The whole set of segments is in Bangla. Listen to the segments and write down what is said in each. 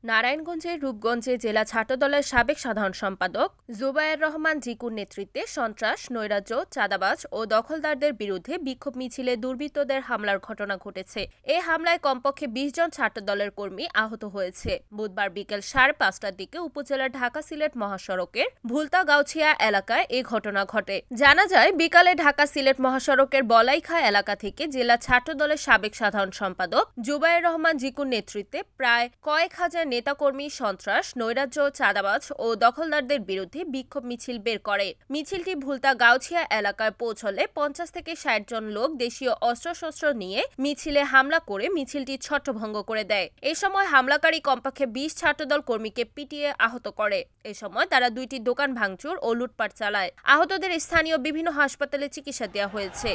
নারায়ণগঞ্জের রূপগঞ্জে জেলা ছাত্রদলের সাবেক সাধারণ সম্পাদক জুবায়ের রহমান জিকুর নেতৃত্বে সন্ত্রাস, নৈরাজ্য, চাঁদাবাজ ও দখলদারদের বিরুদ্ধে বিক্ষোভ মিছিলে দুর্বৃত্তদের হামলার ঘটনা ঘটেছে। এ হামলায় কমপক্ষে ২০ জন ছাত্রদলের কর্মী আহত হয়েছে। বুধবার বিকেল ৫:৩০টার দিকে উপজেলার ঢাকা-সিলেট মহাসড়কের ভুলতা-গাউছিয়া এলাকায় এ ঘটনা ঘটে। জানা যায়, বিকালে ঢাকা-সিলেট মহাসড়কের বলাইখা এলাকা থেকে জেলা ছাত্রদলের সাবেক সাধারণ সম্পাদক জুবায়ের রহমান জিকুর নেতৃত্বে প্রায় কয়েক হাজার নেতাকর্মী সন্ত্রাস, নৈরাজ্য, চাঁদাবাজ ও দখলদারদের বিরুদ্ধে বিক্ষোভ মিছিল বের করে। মিছিলটি ভুলতা-গাউছিয়া এলাকায় পৌঁছলে ৫০ থেকে ৬০ জন লোক দেশীয় অস্ত্রশস্ত্র নিয়ে মিছিলে হামলা করে মিছিলটি ছত্রভঙ্গ করে দেয়। এ সময় হামলাকারী কমপক্ষে ২০ ছাত্রদল কর্মীকে পিটিয়ে আহত করে। এ সময় তারা ২টি দোকান ভাঙচুর ও লুটপাট চালায়। আহতদের স্থানীয় বিভিন্ন হাসপাতালে চিকিৎসা দেওয়া হয়েছে।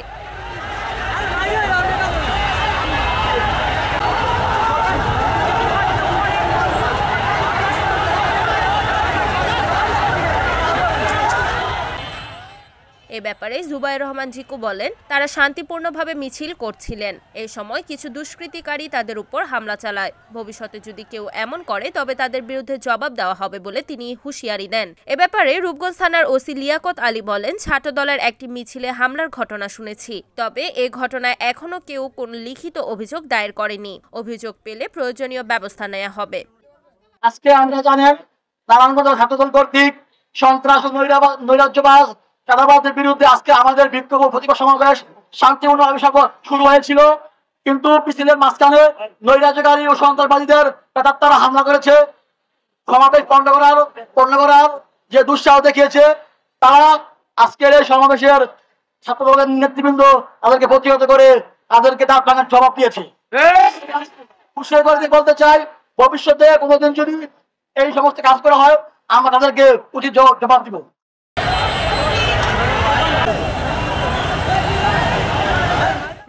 এ ব্যাপারে জুবায়ের রহমান জিকু বলেন, তারা শান্তিপূর্ণভাবে মিছিল করছিলেন। এই সময় কিছু দুষ্কৃতিকারী তাদের উপর হামলা চালায়। ভবিষ্যতে যদি কেউ এমন করে তবে তাদের বিরুদ্ধে জবাব দেওয়া হবে বলে তিনি হুঁশিয়ারি দেন। এ ব্যাপারে রূপগঞ্জ থানার ওসি লিয়াকত আলী বলেন, ছাত্রদলের একটি মিছিলে হামলার ঘটনা শুনেছি, তবে এ ঘটনায় এখনো কেউ কোনো লিখিত অভিযোগ দায়ের করেনি। অভিযোগ পেলে প্রয়োজনীয় ব্যবস্থা নেওয়া হবে। আজকে আমরা জানেন, নারায়ণগঞ্জ ছাত্রদল কর্তৃক সন্ত্রাস ও নৈরাজ্যবাজ চাঁদাবাজদের বিরুদ্ধে আজকে আমাদের বিক্ষোভ ও প্রতিবাদ সমাবেশ শান্তিপূর্ণভাবে শুরু হয়েছিল। কিন্তু মিছিলের মাঝখানে নৈরাজ্যকারী ও সন্ত্রাসবাদীদের তারা হামলা করেছে। সমাবেশ পণ্ড করার যে দুঃসাহস দেখিয়েছে, তারা আজকের এই সমাবেশের ছাত্রদলের নেতৃবৃন্দ তাদেরকে প্রতিহত করে তাদেরকে দাঁত ভাঙার জবাব দিয়েছে। বলতে চাই, ভবিষ্যতে কোনোদিন যদি এই সমস্ত কাজ করা হয়, আমরা তাদেরকে উচিত জবাব দিব।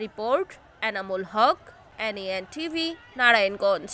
Report Enamul Haque, NAN TV, Narayanganj.